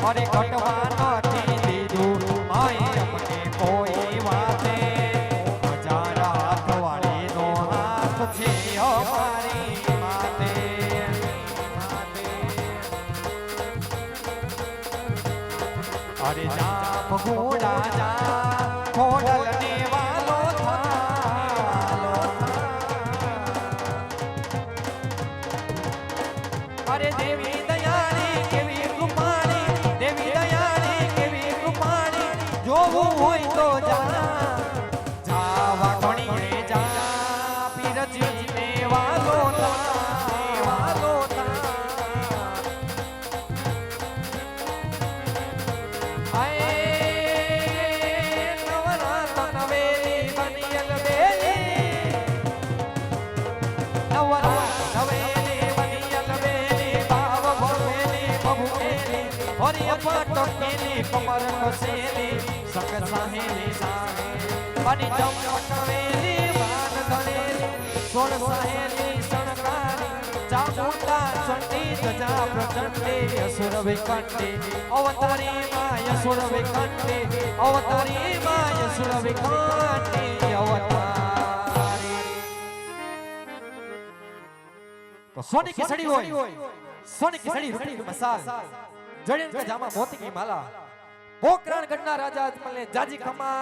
અરે ઘટવા નથી દીધું માય અમને કોઈ વાતે હજાર હાથ વાળીનો હાથ છે અમારી માતે અરે જા ભગોડા જા ખોડલ ને વાલો અરે દેવી દયાળી કેવી કૃપાળી દેવી દયાળી કેવી કૃપાળી જોવું હોય તો જા જાવા ઘણીએ જા પીરજી ને વાલો વાલો આય નવરાતન વેલી બનિયલ બેલી નવરાતન વેલી બનિયલ બેલી ભાવ ભવેલી બહુ એલી હરિય પટકેલી કમર કસેલી સંગ સાહેલી સાહે બની ચમક વેલી વાન ધરેલી સોળ સાહેલી સણકારી ચામુંડા ચંડી ધજા પ્રચંડી અસુર વિકંડી અવતારી માય અસુર વિકંડી અવતારી માય અસુર વિકંડી અવતારી તો સોની की सड़ी હોય સોની की सड़ी રૂપની મસાલ જડેન કે જામા મોતી की માલા પોકરણ ગઢના રાજા અજમલને જાજી ખમા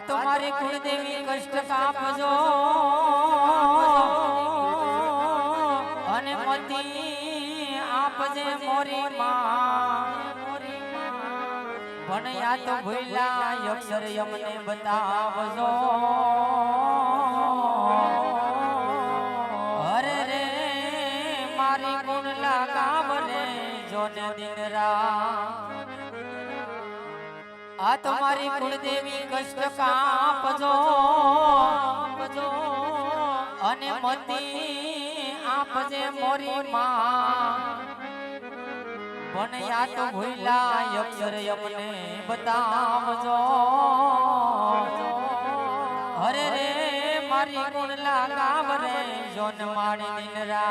तुम्हारी कुलदेवी कष्ट कापजो अने मती आपजे मोरी मां पण या तो भूला अक्षर यमने बतावजो अरे रे मारी गुण लगाव रे जोने दिन रात आ तुम्हारी कुलदेवी कष्ट कापजो अने मती आपजे मोरी मां पण या तो भूला अक्षर यमने बतावजो अरे रे मारी गुण लगाव रे जोन माणी निनरा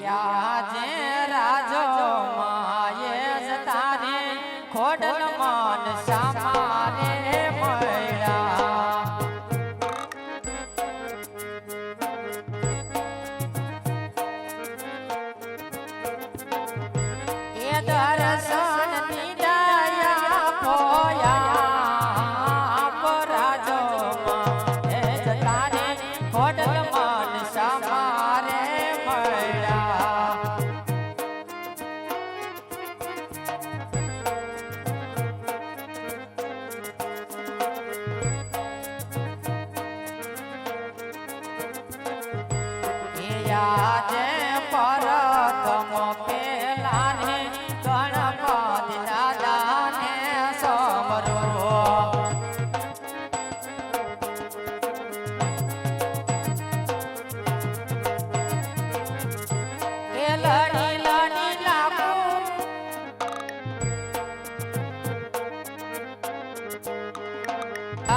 આજે રાજો માએ જતારે ખોડલ મન સામારે મળ્યા એ દર્શન દીદાયા પોયા રાજો માએ જતારે ખોડલ મન સામારે આજે પરતમ પેલા રે ગણપતિ દાદા ને સમરો એ લડી લડી લાગુ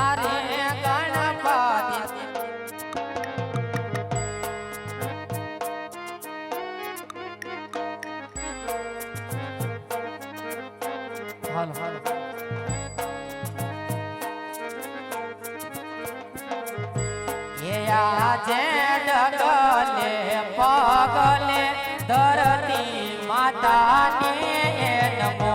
અરે ગણપતિ આજે ડગલે પગલે ધરતી માતાને નમો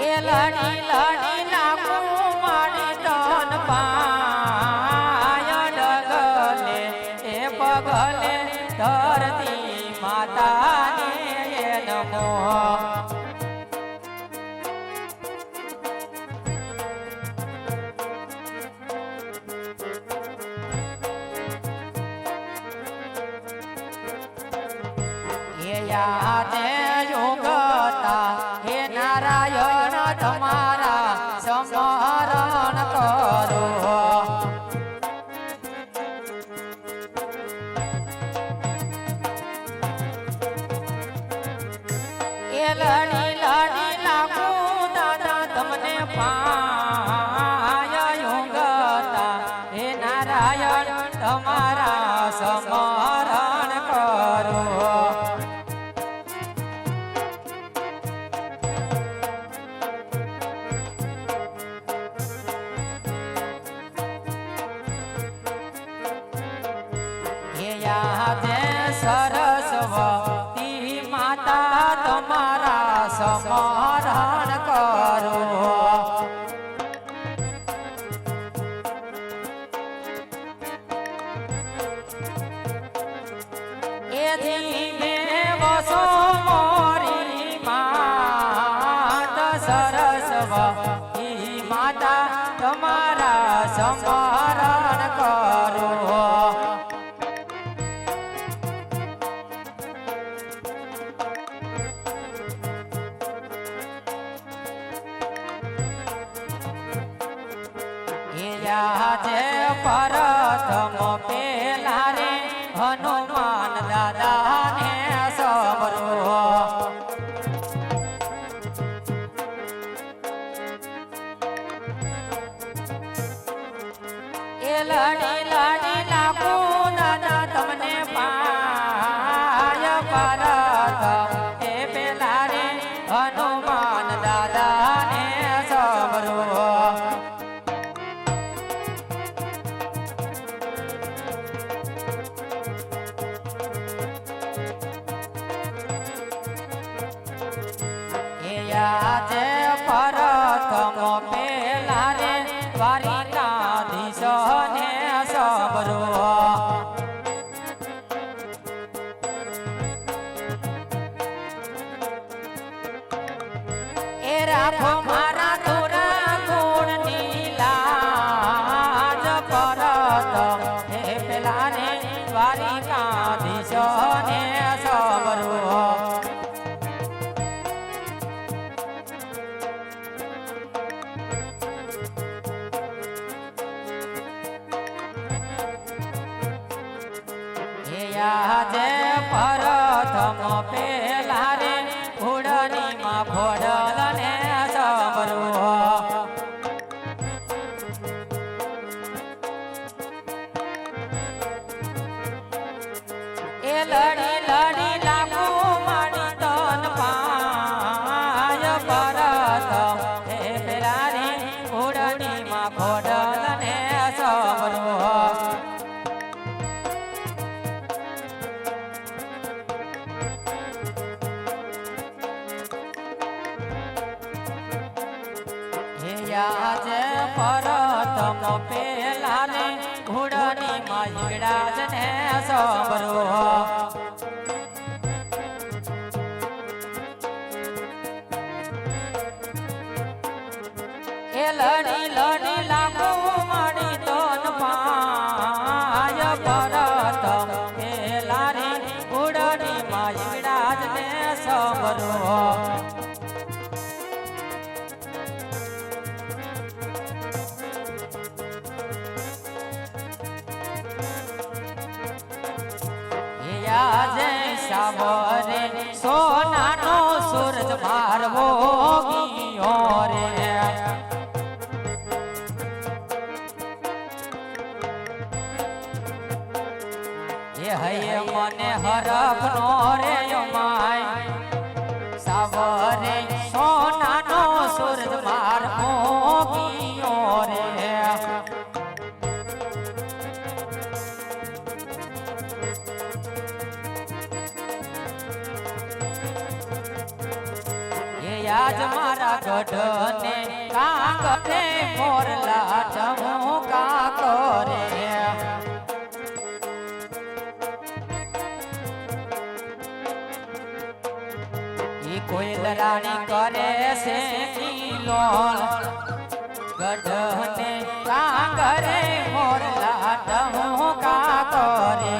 એ લડી લડી લાગુ મારી તન પાય ડગલે એ પગલે ધરતી માતાને નમો યાદે યોગતા હે નારાયણ તમારા સમરણ કરો એ લડી લડી લાગુ દાદા તમને પાય યોગતા હે નારાયણ તમારા સમરણ કરો આજે સરસ્વતી માતા તમારા સમરણ કરો એ ધીમે વસો મોરી માત સરસ્વતી માતા તમારા સમરણ કરો આજે પ્રથમ પેલા રે હનુમાન દાદા ને સમરો એ લડી લડી લાગુ દાદા તમને પાય પ્રથમ એ પેલા રે હનુમાન દાદા ને સમરો આજે પ્રથમ પેલા રે દ્વારિકાધીશ ને સબરો એ રાખો મારા તોરા ગુણ નીલાજ પ્રથમ હે પેલા રે દ્વારિકાધીશ ને સબરો આજે પ્રથમ પેલા રે ઘોડની માં ઘોડલ ને સમરો એ લડી લડી લાગુ મારી તન પાય પ્રથમ હે પેલા રે ઘોડની માં ઘોડલ ને સમરો આજે પ્રથમ પેલા ને ઘોડની માં હિંગળાજ ને સમરો એ લડી લડી લાગુ મારી તન પાય પ્રથમ પેલા રે ઘોડની માં હિંગળાજ ને સમરો આજે સાવરે સોનાનો સૂરજ મારવો ગયો રે એ હૈયે મને હરખ નો રે માય સાવરે સોનાનો સૂરજ માર મોગીયો રે એ આજ મારા ગઢને કાંગરે મોરલા ચમુકા કરે કોયલરાણી કરે છે કિલોલ ગઢને કાંગરે મોરલા ટમુકા કરે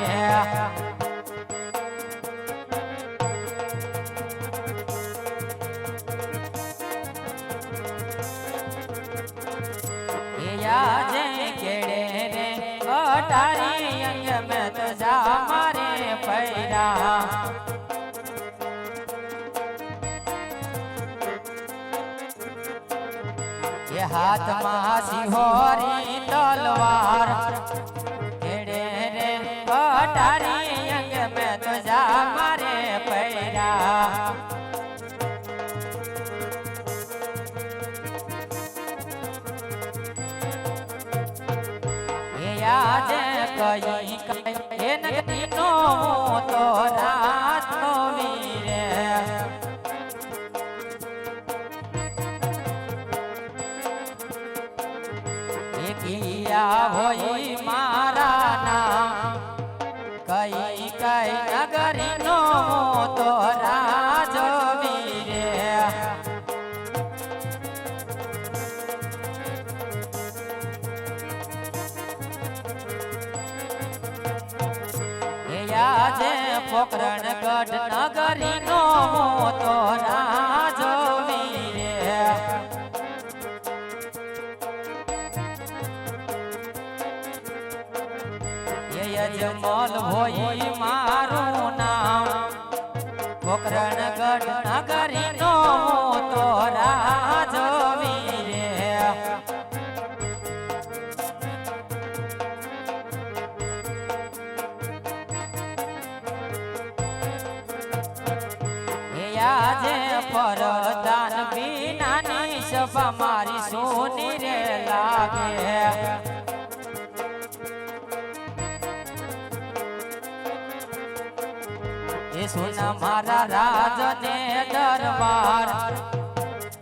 એ આજે કેડે રે કટારી અંગ મેં તો જા મારે પૈરા ये हाथ सिंहोरी तलवार केड़े रे कटारी अंग में तो जा मारे पैरा ये आज कई कई नगरी नो तो रात नो वीरे किया होई मारा नाम कई कई नगरी नो तो राजो वीरे जे पोखरण गढ़ नगरी नो तो राजो वीरे यजमल होई मारू नाम पोखरण गढ़ नगरी नो तो राजो वीरे આજે પરદાન વિનાની સભા મારી સોની રે લાગે सुना मारा राजने दरबार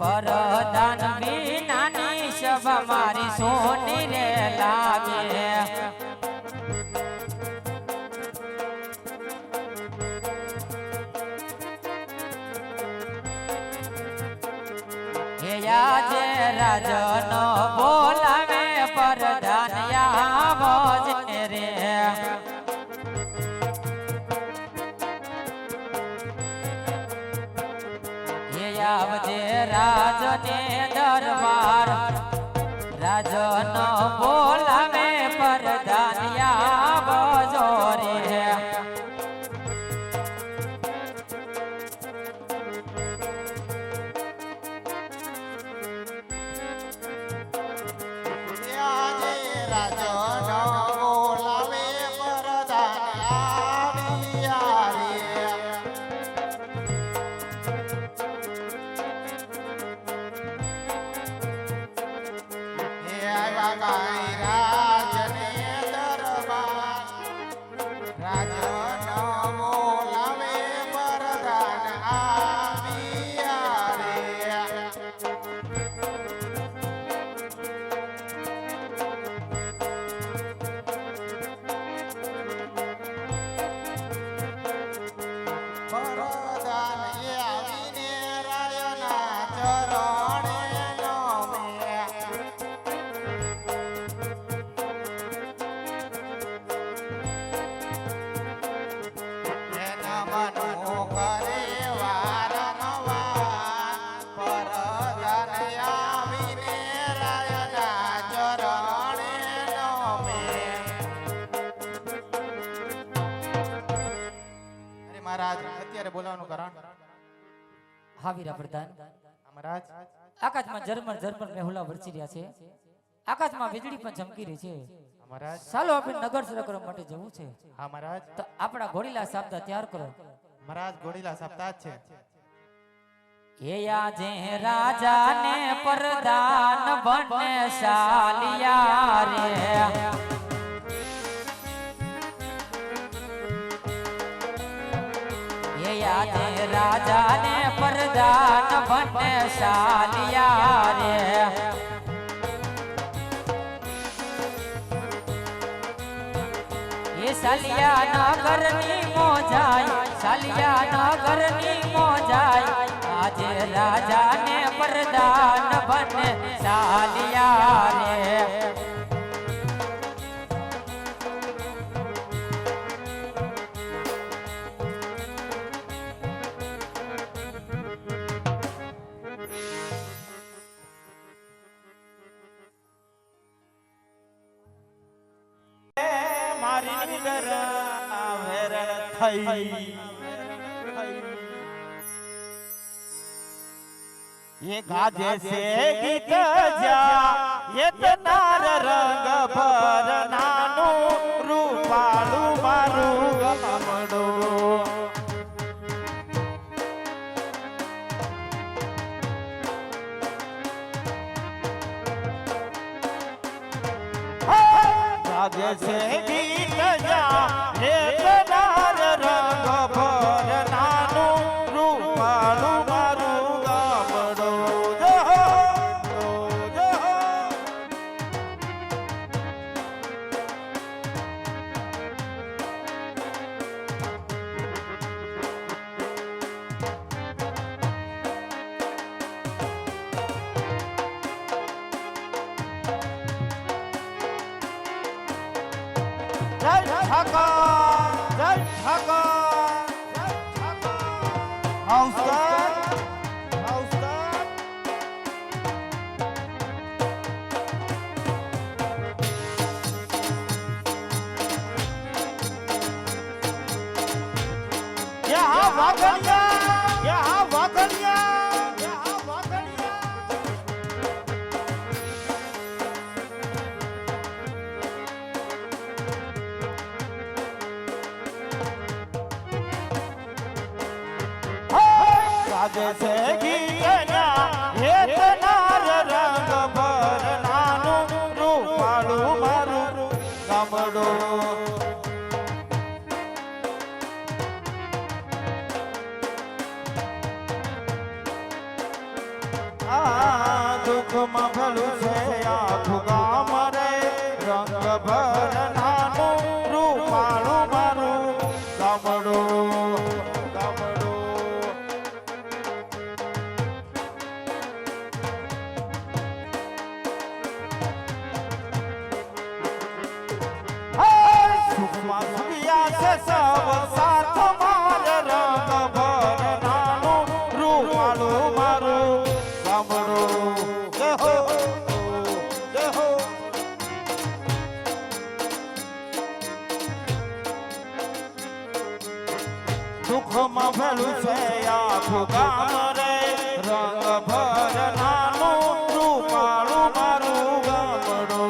परदान विनानी सभा मारी सोनी रे लागे जे राजन बोलावे परदान आवजे रे आवजे राजने दरबार राजन बोलावे परदान आवजो रे હા વીરા પ્રધાન મહારાજ આકાશમાં ઝરમર ઝરમર મેહુલા વરસી રહ્યા છે આકાશમાં વીજળી પણ ચમકી રહી છે મહારાજ ચાલો આપણે નગર સર કરવા માટે જવું છે હા મહારાજ તો આપણા ઘોડીલા સાબદા તૈયાર કરો મહારાજ ઘોડીલા સાબદા જ છે એ આજે રાજા ને પ્રધાન બને શાલિયા રે એ આજે રાજા ને પ્રધાન બને શાલિયા રે એ શાલિયા નગરની મોજાય શાલિયા નગરની મોજાય આજે રાજા ને પ્રધાન બને શાલિયા રે મારી નિદર વેરણ થઈ ये गाजे से गीत जा ये तनार रंग भर नानु रूपालू मारू गमड़ो गाजे से गीत जा ये तनार रंग भर नानु रूपालू मारू से गीतना हे तनार रंग भर नानु रूपालू मारू गमड़ो दुख में भलू से आखु गाम रे रंग भर नानु रूपालू मारू गमड़ो सब साथ मार रंग भर नानु रूपालू मारू गमड़ो देहो देहो दुख में भलू से आखु गाम रे रंग भर नानु रूपालू मारू गमड़ो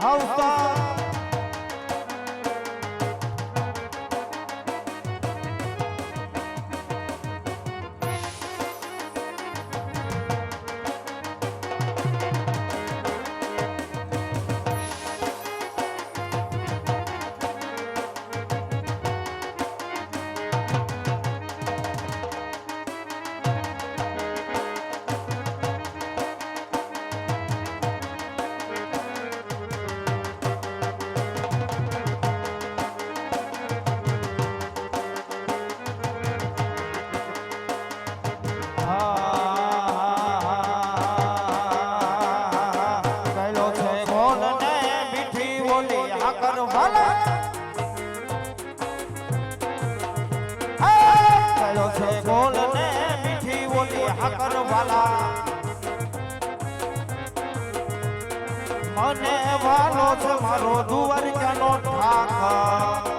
આવતા ગયેલો છે ગોળ ને મીઠી ઓલી આકર વાલા ગયેલો છે ગોળ ને મીઠી ઓલી આકર વાલા મને વાલો છે મારો દ્વારકાનો ઠાકર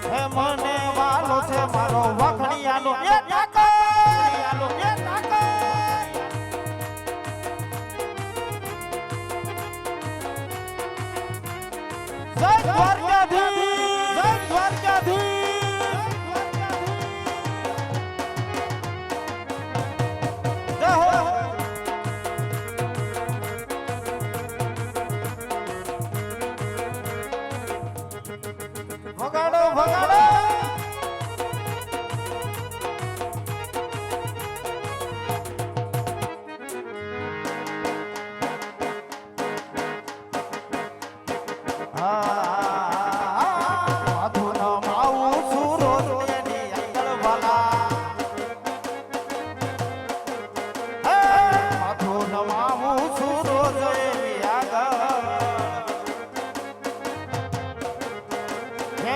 હે મને વાલો છે મારો વખણિયાનો એ ઠાકર એ ઠાકર જય દ્વારકાધીશ જય દ્વારકાધીશ જય હો વગાડો વગાડો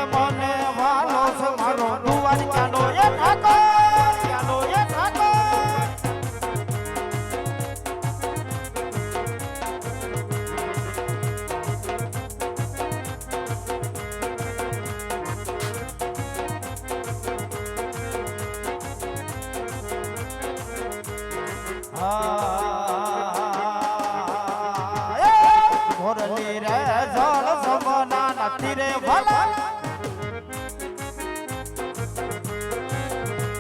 મને વાલો છે મારો દ્વારકાનો એ ઠાકર એ ઠાકર મોરલી રે જળ સમના નથી રે ભલા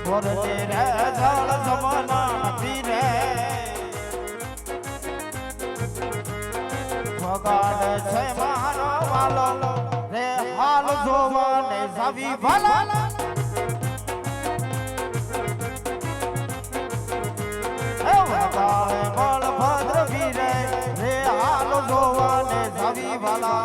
મોરલી રે જળ સમના નથી રે વગાડે છે મારો વાલો રે હાલ જોવાને જાવી ભલા બળભદ્ર વીરે રે હાલ જોવાને જાવી વાલા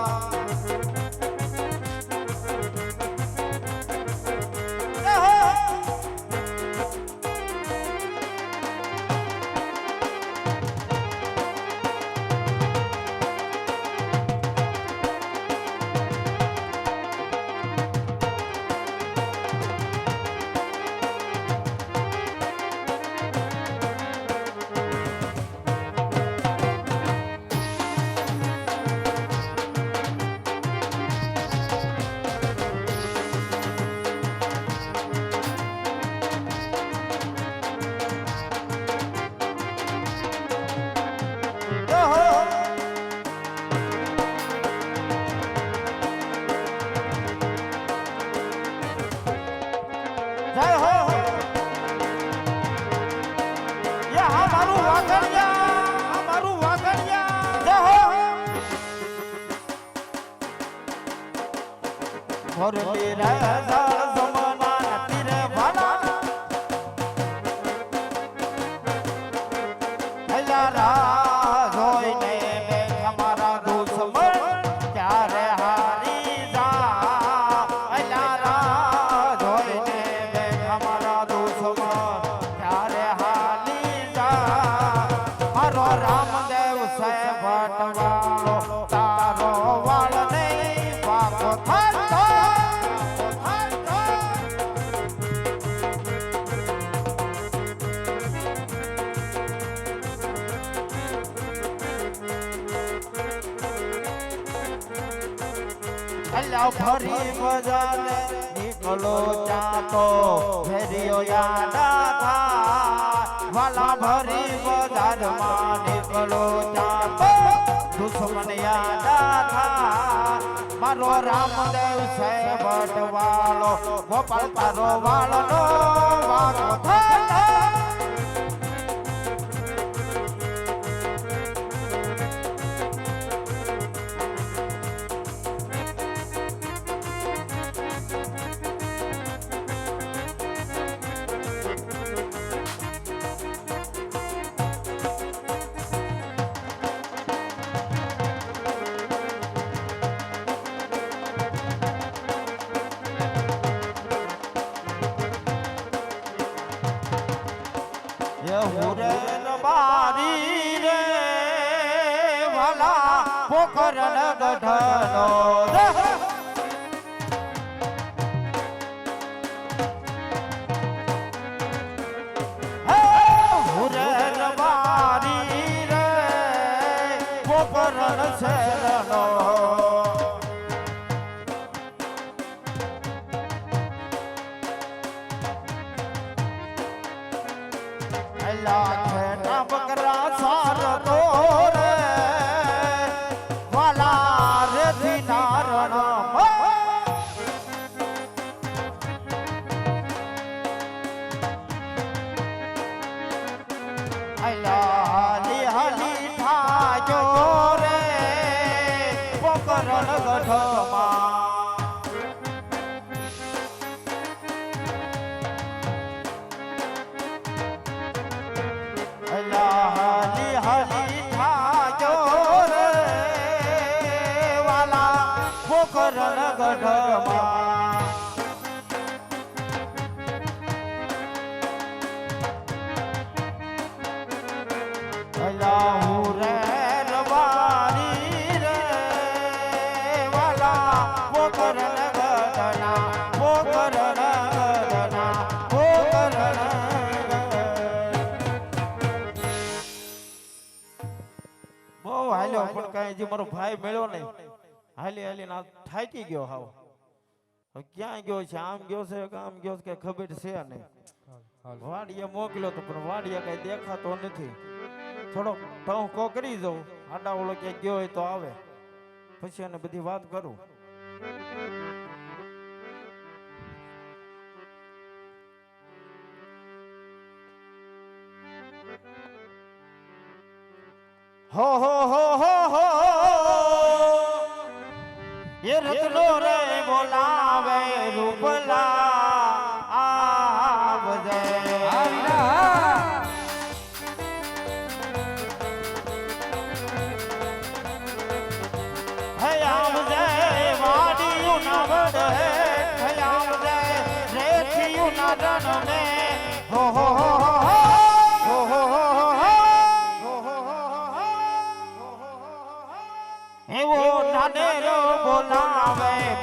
જય હો યા હમારું વાગણિયા જય હો મોરલી રે જળ સમના નથી રે ભલા હેલા રા જોઈને બેઠા મારા દુશ્મન ત્યારે હારી જા હેલા રા જોઈને બેઠા મારા દુશ્મન ત્યારે હારી જા મારો રામદેવ છે ભટવાળો તારો વાળ નહીં બાપો થતો અલ્લાહ ફરી બજાને નીકળો ચાતો ફેરિયો યાદ થા વાલા ભરી બજારમાં નીકળો ચાતો મારો રામદેવ છે વટવાળો ગોપાલ તારો વાળનો વારો થતો હુરેન બારી રે વાલા પોખરણ ગઢનો હુરેન બારી રે પોખરણ શેરનો લાખેટા બકરા સારતો રે વાલા રે ધીનારણ હાલી હાલી થાજો રે પોકરણ ગઢમાં હાલી હાલી થાજો રે વાલા પોખરણ ગઢમાં હું રે રવારી રે વાલા પોખરણ ગઢના પોખરણ ગઢના પોખરણ બહુ હાલ્યો પણ કાંઈ જે મારો ભાઈ મળ્યો નહીં હાલી હાલી ના થાકી ગયો હાવ હવે ક્યાં ગયો છે આમ ગયો છે કે આમ ગયો છે કે ખબર છે નહીં વાડીએ મોકલ્યો તો પણ વાડીએ કઈ દેખાતો નથી થોડોક ટહુકો કરી દઉં આડા ઓળો ક્યાંક ગયો હોય તો આવે પછી એને બધી વાત કરું હો એ રત્નો રે બોલાવે રૂપલા આવજે હે આવજે વાડિયું ના વડ હે આવજે રેઠિયું ના રણ ને હો એવો નાનેરો બોલાવે